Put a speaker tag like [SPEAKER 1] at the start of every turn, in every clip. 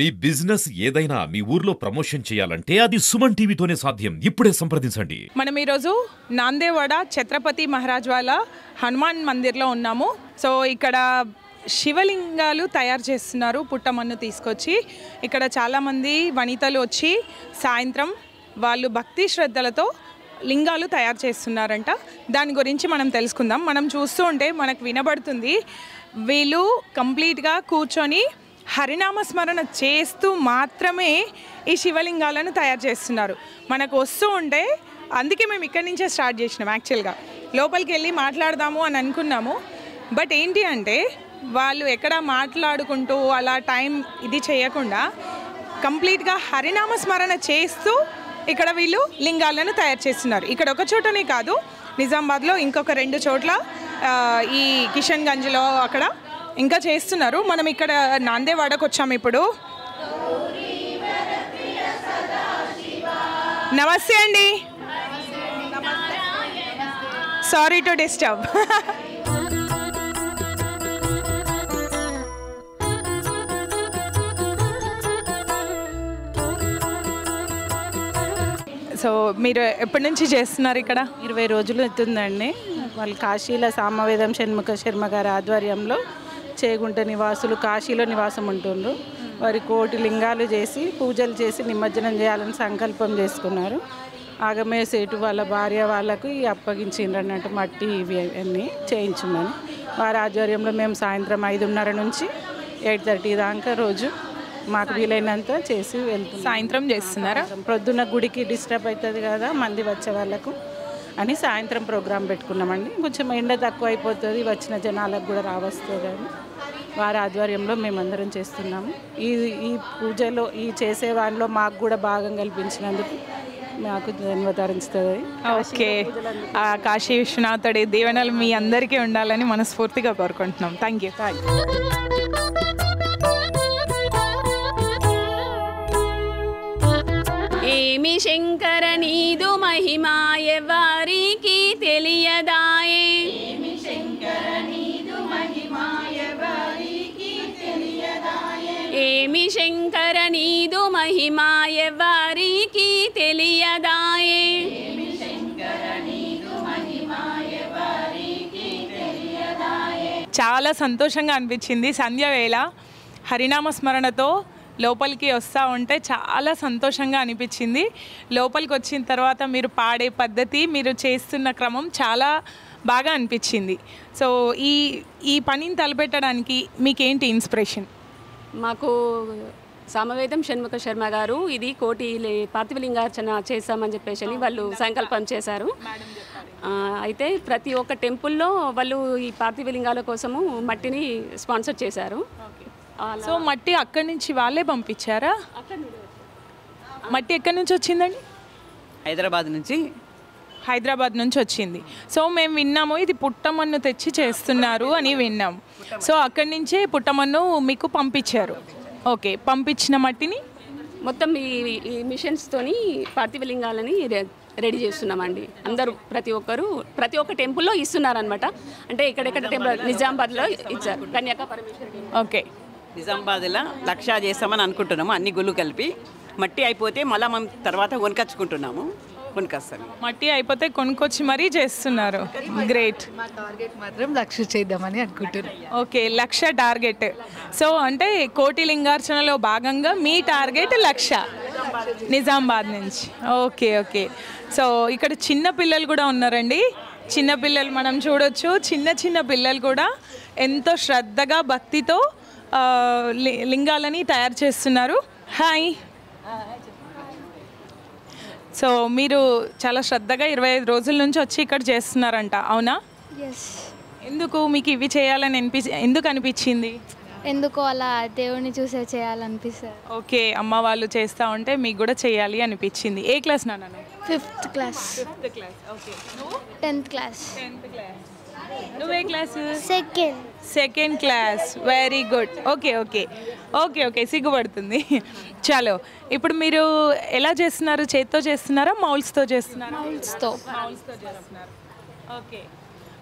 [SPEAKER 1] మీ business ఏదైనా మీ ఊర్లో promotion చేయాలంటే అది సుమన్ టీవీతోనే సాధ్యం. ఇప్పుడే సంప్రదించండి.
[SPEAKER 2] మనం ఈరోజు నాందేవాడ ఛత్రపతి మహారాజ్ వాళ్ళ హనుమాన్ మందిర్లో ఉన్నాము. సో ఇక్కడ శివలింగాలు తయారు చేస్తున్నారు పుట్టమన్ను తీసుకొచ్చి. ఇక్కడ చాలామంది వనితలు వచ్చి సాయంత్రం వాళ్ళు భక్తి శ్రద్ధలతో లింగాలు తయారు చేస్తున్నారంట. దాని గురించి మనం తెలుసుకుందాం. మనం చూస్తూ ఉంటే మనకు వినబడుతుంది వీళ్ళు కంప్లీట్గా కూర్చొని హరినామస్మరణ చేస్తూ మాత్రమే ఈ శివలింగాలను తయారు చేస్తున్నారు. మనకు వస్తూ ఉంటే అందుకే మేము ఇక్కడి నుంచే స్టార్ట్ చేసినాం. యాక్చువల్గా లోపలికి వెళ్ళి మాట్లాడదాము అని అనుకున్నాము. బట్ ఏంటి అంటే వాళ్ళు ఎక్కడ మాట్లాడుకుంటూ అలా టైం ఇది చేయకుండా కంప్లీట్గా హరినామస్మరణ చేస్తూ ఇక్కడ వీళ్ళు లింగాలను తయారు చేస్తున్నారు. ఇక్కడ ఒక చోటనే కాదు, నిజామాబాద్లో ఇంకొక 2 చోట్ల, ఈ కిషన్గంజ్లో అక్కడ ఇంకా చేస్తున్నారు. మనం ఇక్కడ నాందేవాడకు వచ్చాము ఇప్పుడు. నమస్తే అండి. Sorry to disturb. సో మీరు ఎప్పటి నుంచి చేస్తున్నారు ఇక్కడ?
[SPEAKER 3] 20 రోజులు అవుతుందండి. వాళ్ళు కాశీల సామవేదం షణ్ముఖ శర్మ గారి ఆధ్వర్యంలో చేగుంట నివాసులు కాశీలో నివాసం ఉంటుండ్రు. వారి 1 కోటి లింగాలు చేసి పూజలు చేసి నిమజ్జనం చేయాలని సంకల్పం చేసుకున్నారు. ఆగమే సేటు వాళ్ళ భార్య వాళ్ళకు అప్పగించిండ్రు అన్నట్టు మట్టి ఇవి అన్నీ చేయించమని. వారి ఆధ్వర్యంలో మేము సాయంత్రం 5:30 నుంచి 8:30 దాకా రోజు మాకు వీలైనంత చేసి వెళ్తున్నాం.
[SPEAKER 2] సాయంత్రం చేస్తున్నారా?
[SPEAKER 3] ప్రొద్దున గుడికి డిస్టర్బ్ అవుతుంది కదా మంది వచ్చే వాళ్ళకు అని సాయంత్రం ప్రోగ్రాం పెట్టుకున్నామండి. కొంచెం ఎండ తక్కువ అయిపోతుంది, వచ్చిన జనాలకు కూడా రావస్తుంది అని వారి ఆధ్వర్యంలో మేమందరం చేస్తున్నాము. ఈ పూజలో ఈ చేసే వారిలో మాకు కూడా భాగం కల్పించినందుకు మాకు ధన్యవాదాలుస్తుంది.
[SPEAKER 2] ఓకే, కాశీ విశ్వనాథుడి దీవెనలు మీ అందరికీ ఉండాలని మనస్ఫూర్తిగా కోరుకుంటున్నాం. Thank you.
[SPEAKER 4] ఏమి శంకర నీదు మహిమా ఎవరికి తెలియదాయే, ఏమి శంకర నీదు మహిమా ఎవరికి తెలియదాయే, ఏమి శంకర నీదు మహిమా ఎవరికి తెలియదాయే, ఏమి శంకర నీదు మహిమా ఎవరికి తెలియదాయే.
[SPEAKER 2] చాలా సంతోషంగా అనిపించింది. సంధ్య వేళ హరినామస్మరణతో లోపలికి వస్తూ ఉంటే చాలా సంతోషంగా అనిపించింది. లోపలికి వచ్చిన తర్వాత మీరు పాడే పద్ధతి, మీరు చేస్తున్న క్రమం చాలా బాగా అనిపించింది. సో ఈ పనిని తలపెట్టడానికి మీకేంటి ఇన్స్పిరేషన్?
[SPEAKER 4] మాకు సామవేదం షణ్ముఖ శర్మ గారు ఇది 1 కోటి పార్థివలింగార్చన చేస్తామని చెప్పేసి వాళ్ళు సంకల్పం చేశారు. అయితే ప్రతి ఒక్క టెంపుల్లో వాళ్ళు ఈ పార్థివలింగాల కోసము మట్టిని స్పాన్సర్ చేశారు.
[SPEAKER 2] సో మట్టి అక్కడి నుంచి వాళ్ళే పంపించారా? మట్టి ఎక్కడి నుంచి వచ్చిందండి? హైదరాబాద్ నుంచి వచ్చింది. సో మేము విన్నాము ఇది పుట్టమన్ను తెచ్చి చేస్తున్నారు అని విన్నాము. సో అక్కడి నుంచే పుట్టమన్ను మీకు పంపించారు. ఓకే, పంపించిన మట్టిని
[SPEAKER 4] మొత్తం ఈ మిషన్స్తోని పార్థివలింగాలని రెడీ చేస్తున్నామండి. అందరూ ప్రతి ఒక్క టెంపుల్లో ఇస్తున్నారనమాట. అంటే ఎక్కడెక్కడ టెంపుల్ నిజామాబాద్లో ఇచ్చారు. కన్యాక పరమేశ్వరి.
[SPEAKER 2] ఓకే,
[SPEAKER 5] నిజామాబాద్లో 1,00,000 చేస్తామని అనుకుంటున్నాము. అన్ని గుళ్ళు కలిపి మట్టి అయిపోతే మళ్ళీ మనం తర్వాత కొనుకొచ్చుకుంటున్నాము. కొనుకొస్తాము.
[SPEAKER 2] మట్టి అయిపోతే కొనుక్కొచ్చి మరీ చేస్తున్నారు. గ్రేట్.
[SPEAKER 6] మా టార్గెట్ మాత్రం 1,00,000 చేద్దామని అనుకుంటున్నాం.
[SPEAKER 2] Okay, 1,00,000 target. సో అంటే 1 కోటి లింగార్చనలో భాగంగా మీ టార్గెట్ 1,00,000 నిజామాబాద్ నుంచి. Okay okay. సో ఇక్కడ చిన్న పిల్లలు కూడా ఉన్నారండి. చిన్న పిల్లలు మనం చూడొచ్చు. చిన్న పిల్లలు కూడా ఎంతో శ్రద్ధగా భక్తితో లింగాలని తయారు చేస్తున్నారు. హాయ్. సో మీరు చాలా శ్రద్ధగా 25 రోజుల నుంచి వచ్చి ఇక్కడ చేస్తున్నారంట, అవునా? ఎందుకు మీకు ఇవి చేయాలని ఎందుకు అనిపించింది?
[SPEAKER 7] ఎందుకో అలా దేవుడిని చూసే చేయాలనిపిస్తుంది.
[SPEAKER 2] ఓకే, అమ్మ వాళ్ళు చేస్తూ ఉంటే మీకు కూడా చేయాలి అనిపించింది. ఏ క్లాస్ నాన్న?
[SPEAKER 7] 5th class.
[SPEAKER 2] Okay,
[SPEAKER 7] 10th class.
[SPEAKER 2] నువ్వే class?
[SPEAKER 7] Second
[SPEAKER 2] class. Very good. Okay okay okay okay సిగ్గుపడుతుంది. చలో, ఇప్పుడు మీరు ఎలా చేస్తున్నారు? చేత్తో చేస్తున్నారా, మౌల్స్తో చేస్తున్నారా?
[SPEAKER 7] మౌల్స్తో
[SPEAKER 2] చేస్తున్నారు. ఓకే,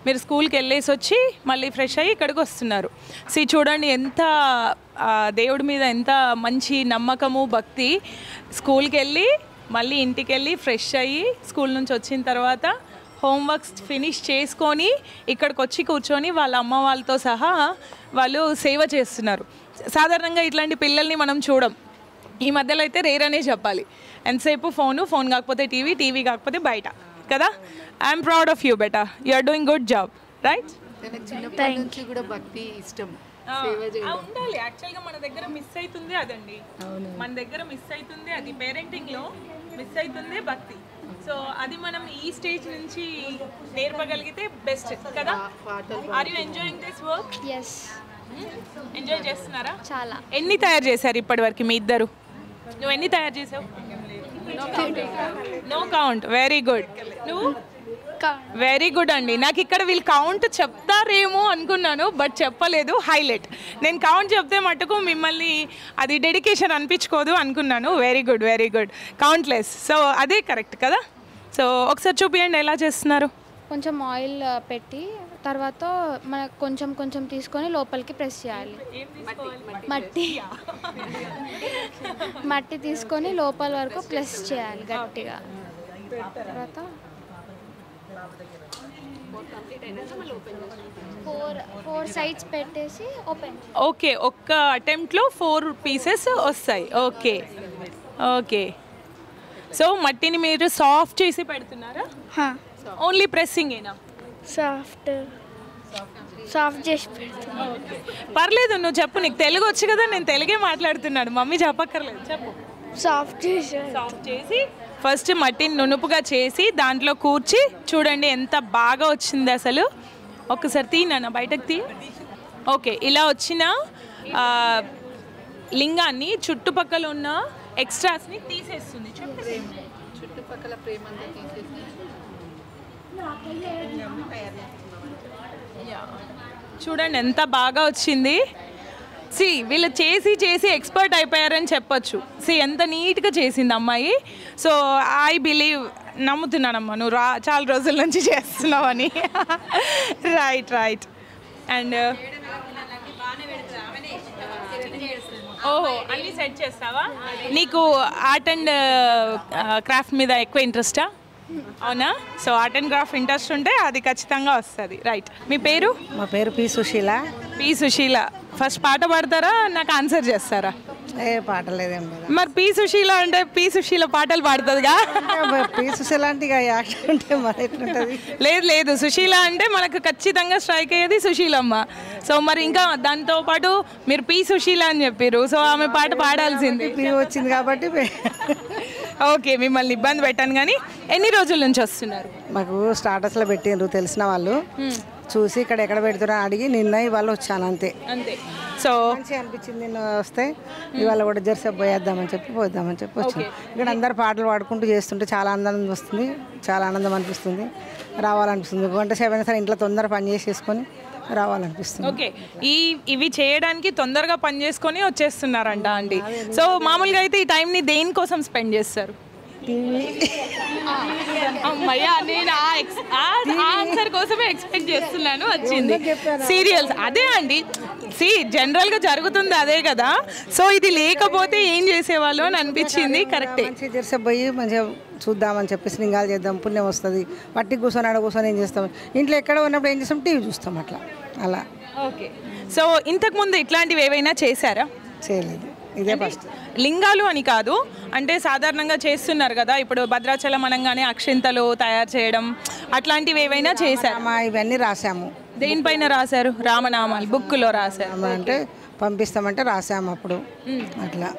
[SPEAKER 2] మీరు స్కూల్కి వెళ్ళేసి వచ్చి మళ్ళీ ఫ్రెష్ అయ్యి ఇక్కడికి వస్తున్నారు. చూడండి ఎంత దేవుడి మీద ఎంత మంచి నమ్మకము భక్తి. స్కూల్కి వెళ్ళి మళ్ళీ ఇంటికి వెళ్ళి ఫ్రెష్ అయ్యి స్కూల్ నుంచి వచ్చిన తర్వాత హోంవర్క్స్ ఫినిష్ చేసుకొని ఇక్కడికి వచ్చి కూర్చొని వాళ్ళ అమ్మ వాళ్ళతో సహా వాళ్ళు సేవ చేస్తున్నారు. సాధారణంగా ఇట్లాంటి పిల్లల్ని మనం చూడం. ఈ మధ్యలో అయితే రేర్ అనే చెప్పాలి. ఎంతసేపు ఫోన్ కాకపోతే టీవీ కాకపోతే బయట కదా. I'm proud of you beta, you are doing good job, right?
[SPEAKER 6] చిన్నప్పటి నుంచి కూడా భక్తి ఇష్టం, సేవ చేయడం
[SPEAKER 2] ఉండాలి. యాక్చువల్గా మన దగ్గర మిస్ అవుతుంది అదండి, మన దగ్గర మిస్ అవుతుంది అది, పేరెంటింగ్లో మిస్ అవుతుంది భక్తి. సో అది మనం ఈ స్టేజ్ నుంచి నేర్పగలిగితే బెస్ట్ కదా. Are you enjoying this work?
[SPEAKER 7] Yes,
[SPEAKER 2] enjoy చేస్తున్నారా?
[SPEAKER 7] చాలా.
[SPEAKER 2] ఎన్ని తయారు చేశారు ఇప్పటివరకు మీ ఇద్దరు? నువ్వు ఎన్ని తయారు చేసావు? No count. Very good. నువ్వు? వెరీ గుడ్ అండి. నాకు ఇక్కడ వీళ్ళు కౌంట్ చెప్తారేమో అనుకున్నాను, బట్ చెప్పలేదు. హైలైట్. నేను కౌంట్ చెప్తే మటుకు మిమ్మల్ని అది డెడికేషన్ అనిపించుకోదు అనుకున్నాను. Very good, very good. Countless. So అదే కరెక్ట్ కదా. సో ఒకసారి చూపియండి ఎలా చేస్తున్నారు.
[SPEAKER 7] కొంచెం ఆయిల్ పెట్టి తర్వాత మనకు కొంచెం కొంచెం తీసుకొని లోపలికి ప్రెస్ చేయాలి. మట్టి తీసుకొని లోపల వరకు ప్రెస్ చేయాలి గట్టిగా. తర్వాత 4 సైడ్స్ పెట్టేసి ఓపెన్.
[SPEAKER 2] ఓకే, ఒక్క అటెంప్ట్లో 4 పీసెస్ వస్తాయి. Okay okay. సో మట్టిని మీరు సాఫ్ట్ చేసి పెడుతున్నారా? ఓన్లీ ప్రెస్సింగ్ ఏనా?
[SPEAKER 7] సాఫ్ట్ చేసి పెడుతున్నా.
[SPEAKER 2] పర్లేదు, నువ్వు చెప్పు. నీకు తెలుగు వచ్చు కదా, నేను తెలుగే మాట్లాడుతున్నాను. మమ్మీ చెప్పక్కర్లేదు, చెప్పు.
[SPEAKER 7] సాఫ్ట్
[SPEAKER 2] చేసి ఫస్ట్ మట్టిని నునుపుగా చేసి దాంట్లో కూర్చి చూడండి ఎంత బాగా వచ్చింది అసలు. ఒక్కసారి తీయనా బయటకు తీ. ఓకే, ఇలా వచ్చిన లింగాన్ని చుట్టుపక్కల ఉన్న ఎక్స్ట్రాస్ని తీసేస్తుంది.
[SPEAKER 6] చుట్టుపక్కల ప్రేమ అంతా తీసేసి
[SPEAKER 2] చూడండి ఎంత బాగా వచ్చింది. వీళ్ళు చేసి ఎక్స్పర్ట్ అయిపోయారని చెప్పొచ్చు. ఎంత నీట్గా చేసింది అమ్మాయి. సో ఐ బిలీవ్, నమ్ముతున్నానమ్మా నువ్వు చాలా రోజుల నుంచి చేస్తున్నావని. రైట్. అండ్ ఓహో, అన్నీ సెట్ చేస్తావా? నీకు ఆర్ట్ అండ్ క్రాఫ్ట్ మీద ఎక్కువ ఇంట్రెస్టా? అవునా? So art and craft interest ఉంటే అది ఖచ్చితంగా వస్తుంది. రైట్. మీ పేరు?
[SPEAKER 8] మా పేరు P Sushila.
[SPEAKER 2] P Sushila. First పాట పాడతారా, నాకు ఆన్సర్ చేస్తారా?
[SPEAKER 8] ఏ పాట లేదేం లేదు.
[SPEAKER 2] మరి పి సుశీల అంటే పి సుశీల పాటలు పాడుతుందిగా.
[SPEAKER 8] పి సుశీల అంటే ఇక యాక్షన్ ఉంటే మరి ఎట్లుంటుంది?
[SPEAKER 2] లేదు, సుశీల అంటే మనకు ఖచ్చితంగా స్ట్రైక్ అయ్యేది సుశీలమ్మ. సో మరి ఇంకా దాంతో పాటు మీరు పి సుశీల అని చెప్పారు, సో ఆమె పాట పాడాల్సింది.
[SPEAKER 8] పి వచ్చింది కాబట్టి.
[SPEAKER 2] ఓకే, మిమ్మల్ని ఇబ్బంది పెట్టాను. కానీ ఎన్ని రోజుల నుంచి వస్తున్నారు?
[SPEAKER 8] మాకు స్టాటస్లో పెట్టిండ్రు తెలిసిన వాళ్ళు, చూసి ఇక్కడ ఎక్కడ పెడుతున్నా అడిగి నిన్న ఇవాళ వచ్చాను అంతే.
[SPEAKER 2] సో
[SPEAKER 8] మంచిగా అనిపించింది. నిన్న వస్తే ఇవాళ కూడా జెర్సీ పోయేద్దామని చెప్పి వచ్చాను. ఇక్కడ అందరు పాటలు పాడుకుంటూ చేస్తుంటే చాలా ఆనందం వస్తుంది, చాలా ఆనందం అనిపిస్తుంది, రావాలనిపిస్తుంది. 1 గంట 7 సరే ఇంట్లో తొందర పని చేసేసుకొని రావాలనిపిస్తుంది.
[SPEAKER 2] ఓకే, ఇవి చేయడానికి తొందరగా పని చేసుకొని వచ్చేస్తున్నారంట అండి. సో మామూలుగా అయితే ఈ టైంని దేనికోసం స్పెండ్ చేస్తారు? అమ్మయ్యా, నేను ఆన్సర్ కోసమే ఎక్స్పెక్ట్ చేస్తున్నాను, వచ్చింది. సీరియల్స్ అదే అండి. జనరల్గా జరుగుతుంది అదే కదా. సో ఇది లేకపోతే ఏం చేసేవాళ్ళు అని అనిపించింది. కరెక్టే.
[SPEAKER 8] మంచిగా జెర్సీ పోయి మంచిగా చూద్దామని చెప్పేసి లింగాలు చేద్దాం, పుణ్యం వస్తుంది. పట్టి కూర్చొని ఆడ కూర్చొని ఏం చేస్తాం, ఇంట్లో ఎక్కడ ఉన్నప్పుడు ఏం చేస్తాం, టీవీ చూస్తాం అలా.
[SPEAKER 2] ఓకే. సో ఇంతకుముందు ఇట్లాంటివి ఏవైనా చేశారా?
[SPEAKER 8] చేయలేదు, ఇదే ఫస్ట్.
[SPEAKER 2] లింగాలు అని కాదు, అంటే సాధారణంగా చేస్తున్నారు కదా ఇప్పుడు భద్రాచలం అనగానే అక్షింతలు తయారు చేయడం అట్లాంటివి ఏవైనా చేశారు?
[SPEAKER 8] ఇవన్నీ రాసాము.
[SPEAKER 2] దేనిపైన రాశారు? రామనామాలు బుక్లో రాశారు.
[SPEAKER 8] అంటే పంపిస్తామంటే రాసాము అప్పుడు. అట్లా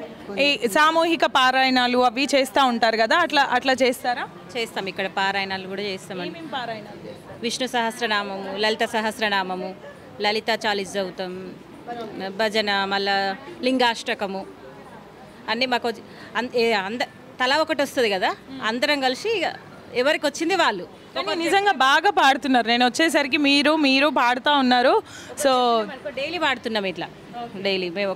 [SPEAKER 2] ఈ సామూహిక పారాయణాలు అవి చేస్తూ ఉంటారు కదా, అట్లా చేస్తారా?
[SPEAKER 9] చేస్తాం. ఇక్కడ పారాయణాలు కూడా చేస్తామండి.
[SPEAKER 2] పారాయణాలు చేస్తారు?
[SPEAKER 9] విష్ణు సహస్రనామము, లలిత సహస్రనామము, లలిత చాలీస్ చదువుతాం, భజన, మళ్ళా లింగాష్టకము అన్నీ మాకు తలా ఒకటి వస్తుంది కదా, అందరం కలిసి ఎవరికి వచ్చింది వాళ్ళు.
[SPEAKER 2] కానీ నిజంగా బాగా పాడుతున్నారు. నేను వచ్చేసరికి మీరు పాడుతూ ఉన్నారు. సో
[SPEAKER 9] డైలీ పాడుతున్నాం ఇట్లా డైలీ. మేము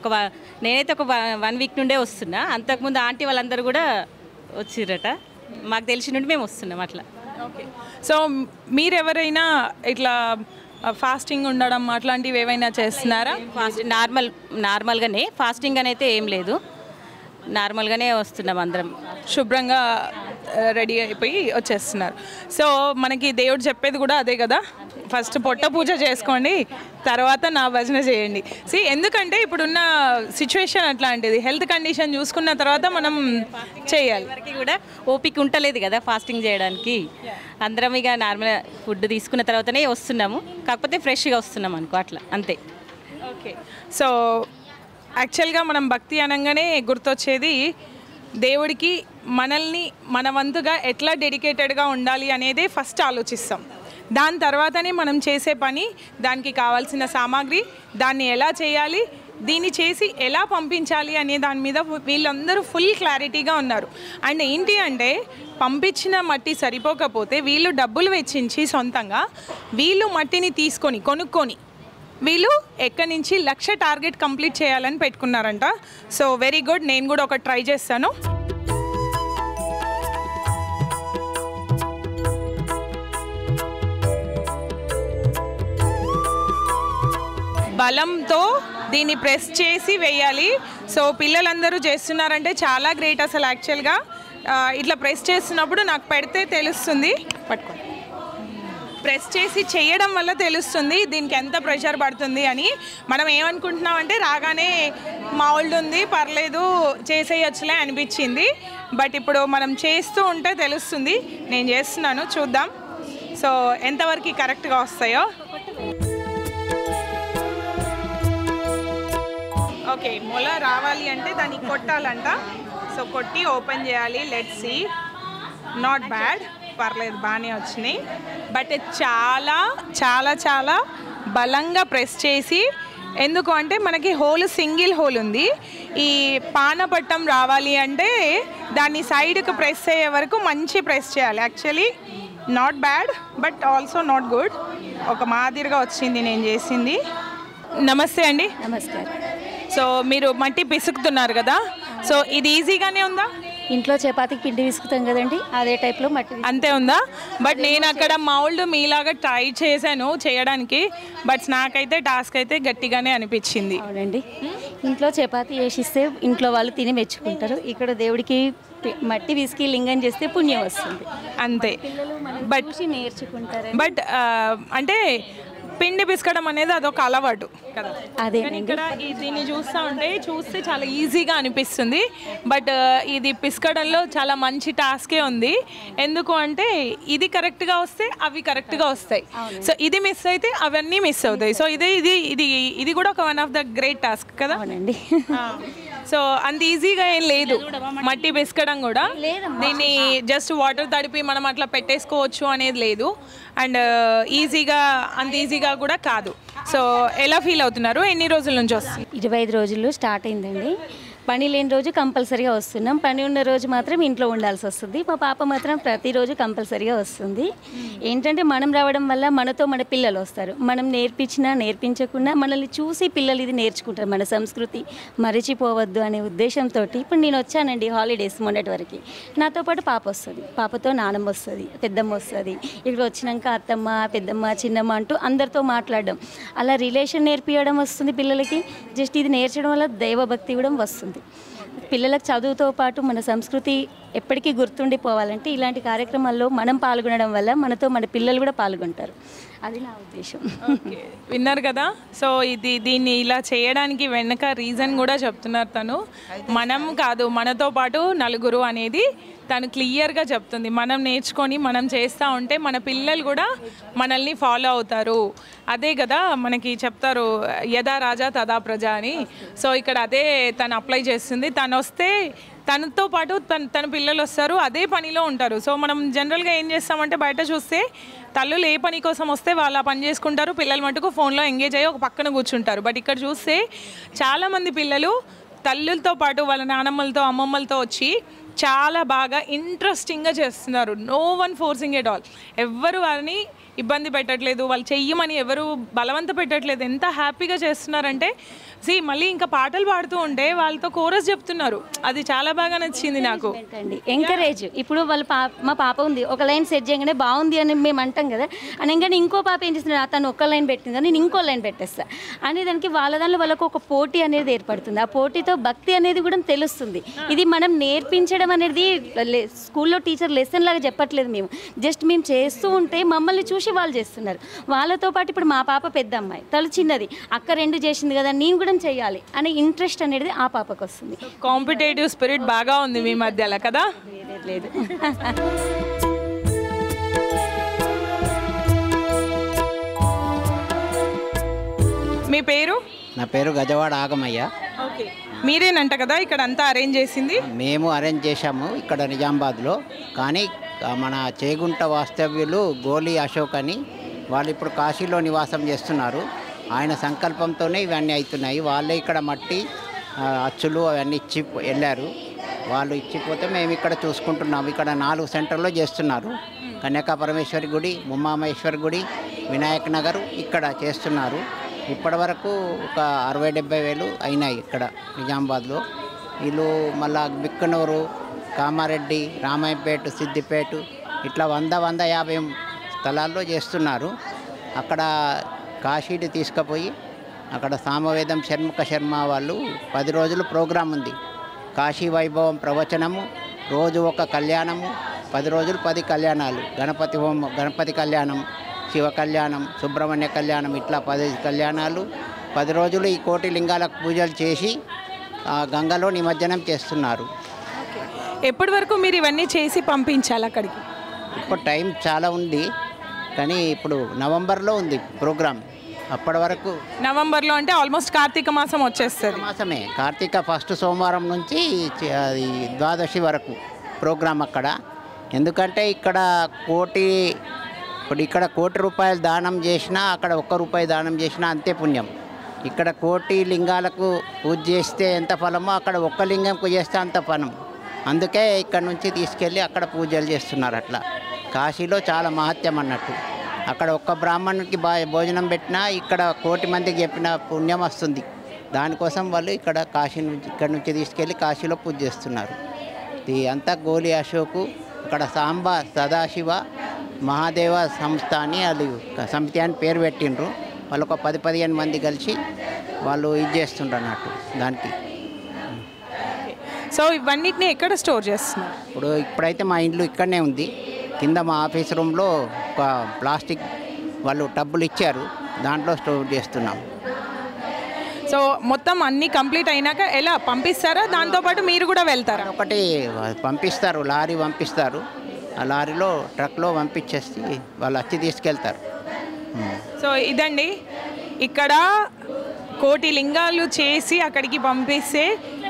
[SPEAKER 9] నేనైతే ఒక 1 వీక్ నుండే వస్తున్నా. అంతకుముందు ఆంటీ వాళ్ళందరూ కూడా వచ్చిరట, మాకు తెలిసి నుండి మేము వస్తున్నాం అట్లా.
[SPEAKER 2] ఓకే. సో మీరెవరైనా ఇట్లా ఫాస్టింగ్ ఉండడం అట్లాంటివి ఏవైనా చేస్తున్నారా?
[SPEAKER 9] నార్మల్గానే ఫాస్టింగ్ అని అయితే ఏం లేదు, నార్మల్గానే వస్తున్నాం అందరం,
[SPEAKER 2] శుభ్రంగా రెడీ అయిపోయి వచ్చేస్తున్నారు. సో మనకి దేవుడు చెప్పేది కూడా అదే కదా, ఫస్ట్ పొట్ట పూజ చేసుకోండి, తర్వాత నా భజన చేయండి. ఎందుకంటే ఇప్పుడున్న సిచ్యువేషన్ అట్లాంటిది, హెల్త్ కండిషన్ చూసుకున్న తర్వాత మనం చేయాలి.
[SPEAKER 9] ఎవరికి కూడా ఓపిక ఉంటలేదు కదా ఫాస్టింగ్ చేయడానికి, అందరం ఇక నార్మల్ ఫుడ్ తీసుకున్న తర్వాతనే వస్తున్నాము, కాకపోతే ఫ్రెష్గా వస్తున్నాం అనుకో, అట్లా అంతే.
[SPEAKER 2] ఓకే. సో యాక్చువల్గా మనం భక్తి అనగానే గుర్తొచ్చేది దేవుడికి మనల్ని మన వంతుగా ఎట్లా డెడికేటెడ్గా ఉండాలి అనేదే ఫస్ట్ ఆలోచిస్తాం. దాని తర్వాతనే మనం చేసే పని, దానికి కావాల్సిన సామాగ్రి, దాన్ని ఎలా చేయాలి, దీన్ని చేసి ఎలా పంపించాలి అనే దాని మీద వీళ్ళందరూ ఫుల్ క్లారిటీగా ఉన్నారు. అండ్ ఏంటి అంటే పంపించిన మట్టి సరిపోకపోతే వీళ్ళు డబ్బులు వెచ్చించి సొంతంగా వీళ్ళు మట్టిని తీసుకొని కొనుక్కొని వీళ్ళు ఎక్కడి నుంచి 1,00,000 టార్గెట్ కంప్లీట్ చేయాలని పెట్టుకున్నారంట. సో వెరీ గుడ్, నేను కూడా ఒక ట్రై చేస్తాను. బలంతో దీన్ని ప్రెస్ చేసి వేయాలి. సో పిల్లలందరూ చేస్తున్నారంటే చాలా గ్రేట్ అసలు. యాక్చువల్గా ఇట్లా ప్రెస్ చేస్తున్నప్పుడు నాకు పెడితే తెలుస్తుంది, పట్టుకోండి, ప్రెస్ చేసి చేయడం వల్ల తెలుస్తుంది దీనికి ఎంత ప్రెషర్ పడుతుంది అని. మనం ఏమనుకుంటున్నామంటే రాగానే మౌల్డ్ ఉంది పర్లేదు చేసేయచ్చులే అనిపించింది, బట్ ఇప్పుడు మనం చేస్తూ ఉంటే తెలుస్తుంది. నేను చేస్తున్నాను, చూద్దాం సో ఎంతవరకు కరెక్ట్గా వస్తాయో. ఓకే, మొల రావాలి అంటే దాన్ని కొట్టాలంట. సో కొట్టి ఓపెన్ చేయాలి. లెట్స్ సీ, నాట్ బ్యాడ్, పర్లేదు, బాగానే వచ్చినాయి. బట్ చాలా చాలా చాలా బలంగా ప్రెస్ చేసి, ఎందుకు అంటే మనకి హోల్ సింగిల్ హోల్ ఉంది. ఈ పానపట్టం రావాలి అంటే దాన్ని సైడ్కి ప్రెస్ అయ్యే వరకు మంచి ప్రెస్ చేయాలి. Actually not bad but also not good, ఒక మాదిరిగా వచ్చింది నేను చేసింది. నమస్తే అండి.
[SPEAKER 10] నమస్కారం.
[SPEAKER 2] సో మీరు మట్టి పిసుకుతున్నారు కదా, సో ఇది ఈజీగానే ఉందా?
[SPEAKER 10] ఇంట్లో చపాతీకి పిండి విసుకుతాం కదండి, అదే టైప్లో మట్టి
[SPEAKER 2] అంతే ఉందా? బట్ నేను అక్కడ మౌల్డ్ మీలాగా ట్రై చేశాను చేయడానికి, బట్ నాకైతే టాస్క్ అయితే గట్టిగానే అనిపించింది.
[SPEAKER 10] అవునండి, ఇంట్లో చపాతీ వేసిస్తే ఇంట్లో వాళ్ళు తిని మెచ్చుకుంటారు. ఇక్కడ దేవుడికి మట్టి విసికి లింగం చేస్తే పుణ్యం వస్తుంది,
[SPEAKER 2] అంతే.
[SPEAKER 10] బట్ నేర్చుకుంటారు.
[SPEAKER 2] బట్ అంటే పిండి పిసకడం అనేది అదొక అలవాటు కదా.
[SPEAKER 10] అదే
[SPEAKER 2] ఇక్కడ దీన్ని చూస్తే చాలా ఈజీగా అనిపిస్తుంది, బట్ ఇది పిసకడంలో చాలా మంచి టాస్కే ఉంది. ఎందుకు అంటే ఇది కరెక్ట్గా వస్తే అవి కరెక్ట్గా వస్తాయి, సో ఇది మిస్ అయితే అవన్నీ మిస్ అవుతాయి. సో ఇది కూడా ఒక one of the great task కదా.
[SPEAKER 10] అవునండి.
[SPEAKER 2] సో అంత ఈజీగా ఏం లేదు మట్టి పిసకడం కూడా. దీన్ని జస్ట్ వాటర్ తడిపి మనం అట్లా పెట్టేసుకోవచ్చు అనేది లేదు, అండ్ అంత ఈజీగా కూడా కాదు. సో ఎలా ఫీల్ అవుతున్నారు? ఎన్ని రోజుల నుంచి వస్తుంది?
[SPEAKER 10] 25 రోజులు స్టార్ట్ అయిందండి. పని లేని రోజు కంపల్సరీగా వస్తున్నాం, పని ఉన్న రోజు మాత్రం ఇంట్లో ఉండాల్సి వస్తుంది. మా పాప మాత్రం ప్రతిరోజు కంపల్సరీగా వస్తుంది. ఏంటంటే మనం రావడం వల్ల మనతో మన పిల్లలు వస్తారు. మనం నేర్పించినా నేర్పించకుండా మనల్ని చూసి పిల్లలు ఇది నేర్చుకుంటారు. మన సంస్కృతి మరిచిపోవద్దు అనే ఉద్దేశంతో ఇప్పుడు నేను వచ్చానండి హాలిడేస్ మొన్నటి వరకు. నాతో పాటు పాప వస్తుంది, పాపతో నానమ్మ వస్తుంది, పెద్దమ్మ వస్తుంది. ఇక్కడ వచ్చినాక అత్తమ్మ, పెద్దమ్మ, చిన్నమ్మ అంటూ అందరితో మాట్లాడడం, అలా రిలేషన్ నేర్పించడం వస్తుంది పిల్లలకి. జస్ట్ ఇది నేర్చడం వల్ల దైవభక్తి కూడా వస్తుంది. పిల్లలకు చదువుతో పాటు మన సంస్కృతి ఎప్పటికీ గుర్తుండిపోవాలంటే ఇలాంటి కార్యక్రమాల్లో మనం పాల్గొనడం వల్ల మనతో మన పిల్లలు కూడా పాల్గొంటారు. అది నా ఉద్దేశం.
[SPEAKER 2] విన్నారు కదా. సో దీన్ని ఇలా చేయడానికి వెనక రీజన్ కూడా చెప్తున్నారు తను. మనం కాదు, మనతో పాటు నలుగురు అనేది తను క్లియర్గా చెప్తుంది. మనం నేర్చుకొని మనం చేస్తూ ఉంటే మన పిల్లలు కూడా మనల్ని ఫాలో అవుతారు. అదే కదా మనకి చెప్తారు, యదా రాజా తదా ప్రజ అని. సో ఇక్కడ అదే తను అప్లై చేస్తుంది. తను వస్తే తనతో పాటు తన పిల్లలు వస్తారు, అదే పనిలో ఉంటారు. సో మనం జనరల్గా ఏం చేస్తామంటే బయట చూస్తే తల్లులు ఏ పని కోసం వస్తే వాళ్ళు ఆ పని చేసుకుంటారు, పిల్లలు మటుకు ఫోన్లో ఎంగేజ్ అయ్యి ఒక పక్కన కూర్చుంటారు. బట్ ఇక్కడ చూస్తే చాలామంది పిల్లలు తల్లులతో పాటు వాళ్ళ నానమ్మలతో అమ్మమ్మలతో వచ్చి చాలా బాగా ఇంట్రెస్టింగ్గా చేస్తున్నారు. No one forcing at all. ఎవ్వరు వారిని ఇబ్బంది పెట్టట్లేదు, వాళ్ళు చెయ్యమని ఎవరు బలవంత పెట్టట్లేదు. ఎంత హ్యాపీగా చేస్తున్నారంటే మళ్ళీ ఇంకా పాటలు పాడుతూ ఉంటే వాళ్ళతో కోరస్ చెప్తున్నారు. అది చాలా బాగా నచ్చింది నాకు.
[SPEAKER 10] ఎంకరేజ్. ఇప్పుడు వాళ్ళ మా పాప ఉంది, ఒక లైన్ సెట్ చేయగానే బాగుంది అని మేము అంటాం కదా, అనగానే ఇంకో పాప ఏం చేస్తున్నారు, తను ఒక లైన్ పెట్టింది నేను ఇంకో లైన్ పెట్టేస్తా అనే దానికి వాళ్ళ దానిలో వాళ్ళకు ఒక పోటీ అనేది ఏర్పడుతుంది. ఆ పోటీతో భక్తి అనేది కూడా తెలుస్తుంది. ఇది మనం నేర్పించడం అనేది స్కూల్లో టీచర్ లెసన్ లాగా చెప్పట్లేదు, మేము జస్ట్ మేము చేస్తూ ఉంటే మమ్మల్ని చూసి వాళ్ళు చేస్తున్నారు. వాళ్ళతో పాటు ఇప్పుడు మా పాప పెద్ద అమ్మాయి, తను చిన్నది, అక్క 2 చేసింది కదా నేను కూడా చేయాలి అనే ఇంట్రెస్ట్ అనేది ఆ పాపకు వస్తుంది.
[SPEAKER 2] కాంపిటేటివ్ స్పిరిట్ బాగా ఉంది మీ మధ్యలో కదా?
[SPEAKER 10] లేదు.
[SPEAKER 2] మీ పేరు?
[SPEAKER 11] నా పేరు గజవాడ ఆగమయ్య.
[SPEAKER 2] ఓకే, మీరేనంట కదా ఇక్కడ అంతా అరేంజ్ చేసింది?
[SPEAKER 11] మేము అరేంజ్ చేశాము ఇక్కడ నిజామాబాద్లో. కానీ మన చేగుంట వాస్తవ్యులు గోలి అశోక్ అని వాళ్ళు ఇప్పుడు కాశీలో నివాసం చేస్తున్నారు. ఆయన సంకల్పంతోనే ఇవన్నీ అవుతున్నాయి. వాళ్ళే ఇక్కడ మట్టి అచ్చులు అవన్నీ ఇచ్చి వెళ్ళారు. వాళ్ళు ఇచ్చిపోతే మేము ఇక్కడ చూసుకుంటున్నాము. ఇక్కడ 4 సెంటర్లో చేస్తున్నారు. కన్యకా పరమేశ్వరి గుడి, ఉమామహేశ్వరి గుడి, వినాయక్ నగర్ ఇక్కడ చేస్తున్నారు. ఇప్పటి వరకు ఒక 60-70 వేలు అయినాయి ఇక్కడ నిజామాబాద్లో. వీళ్ళు మళ్ళా బిక్కనూరు, కామారెడ్డి, రామాయంపేట, సిద్దిపేట ఇట్లా 100-150 స్థలాల్లో చేస్తున్నారు. అక్కడ కాశీని తీసుకుపోయి అక్కడ సామవేదం షణ్ముఖ శర్మ వాళ్ళు 10 రోజులు ప్రోగ్రాం ఉంది. కాశీ వైభవం ప్రవచనము, రోజు ఒక కళ్యాణము, 10 రోజులు 10 కళ్యాణాలు, గణపతి హోమం, గణపతి కళ్యాణం, శివ కళ్యాణం, సుబ్రహ్మణ్య కళ్యాణం, ఇట్లా 10 కళ్యాణాలు. 10 రోజులు ఈ కోటి లింగాలకు పూజలు చేసి గంగలో నిమజ్జనం చేస్తున్నారు.
[SPEAKER 2] ఎప్పటి వరకు మీరు ఇవన్నీ చేసి పంపించాలి అక్కడికి?
[SPEAKER 11] ఇప్పుడు టైం చాలా ఉంది, కానీ ఇప్పుడు నవంబర్లో ఉంది ప్రోగ్రాం. అప్పటి వరకు
[SPEAKER 2] నవంబర్లో అంటే ఆల్మోస్ట్ కార్తీక మాసం వచ్చేస్తుంది.
[SPEAKER 11] మాసమే, కార్తీక ఫస్ట్ సోమవారం నుంచి ద్వాదశి వరకు ప్రోగ్రాం అక్కడ. ఎందుకంటే ఇక్కడ ఇక్కడ 1 కోటి రూపాయలు దానం చేసినా, అక్కడ 1 రూపాయి దానం చేసినా అంతే పుణ్యం. ఇక్కడ 1 కోటి లింగాలకు పూజ చేస్తే ఎంత ఫలమో అక్కడ 1 లింగంకు చేస్తే అంత ఫలం. అందుకే ఇక్కడ నుంచి తీసుకెళ్ళి అక్కడ పూజలు చేస్తున్నారు. అట్లా కాశీలో చాలా మహత్యం అన్నట్టు. అక్కడ 1 బ్రాహ్మణుడికి భోజనం పెట్టినా ఇక్కడ 1 కోటి మందికి చెప్పిన పుణ్యం వస్తుంది. దానికోసం వాళ్ళు ఇక్కడ ఇక్కడ నుంచి తీసుకెళ్ళి కాశీలో పూజ చేస్తున్నారు. ఇది అంతా గోలి అశోకు, అక్కడ సాంబ సదాశివ మహాదేవ సంస్థ అని అది సమితి అని పేరు పెట్టిండ్రు. వాళ్ళు ఒక 10-15 మంది కలిసి వాళ్ళు ఇది చేస్తుండ్రు అన్నట్టు దానికి.
[SPEAKER 2] సో ఇవన్నిటిని ఎక్కడ స్టోర్ చేస్తున్నారు?
[SPEAKER 11] ఇప్పుడైతే మా ఇంట్లో ఇక్కడనే ఉంది. కింద మా ఆఫీస్ రూమ్లో ఒక ప్లాస్టిక్ వాళ్ళు టబ్బులు ఇచ్చారు, దాంట్లో స్టోర్ చేస్తున్నాం.
[SPEAKER 2] సో మొత్తం అన్నీ కంప్లీట్ అయినాక ఎలా పంపిస్తారా? దాంతోపాటు మీరు కూడా వెళ్తారా?
[SPEAKER 11] ఒకటి పంపిస్తారు, లారీ పంపిస్తారు. ఆ లారీలో ట్రక్లో పంపించేసి వాళ్ళు వచ్చి తీసుకెళ్తారు.
[SPEAKER 2] సో ఇదండి, ఇక్కడ 1 కోటి లింగాలు చేసి అక్కడికి పంపిస్తే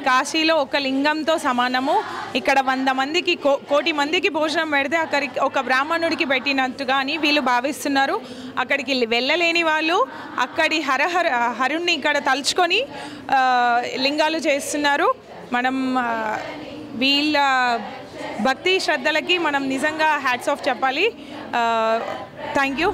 [SPEAKER 2] కాశీలో 1 లింగంతో సమానము. ఇక్కడ 100 మందికి 1 కోటి మందికి భోజనం పెడితే అక్కడికి 1 బ్రాహ్మణుడికి పెట్టినట్టుగా అని వీళ్ళు భావిస్తున్నారు. అక్కడికి వెళ్ళలేని వాళ్ళు అక్కడి హరుణ్ణి ఇక్కడ తలుచుకొని లింగాలు చేస్తున్నారు. మనం వీళ్ళ భక్తి శ్రద్ధలకి మనం నిజంగా హ్యాట్స్ ఆఫ్ చెప్పాలి. Thank you.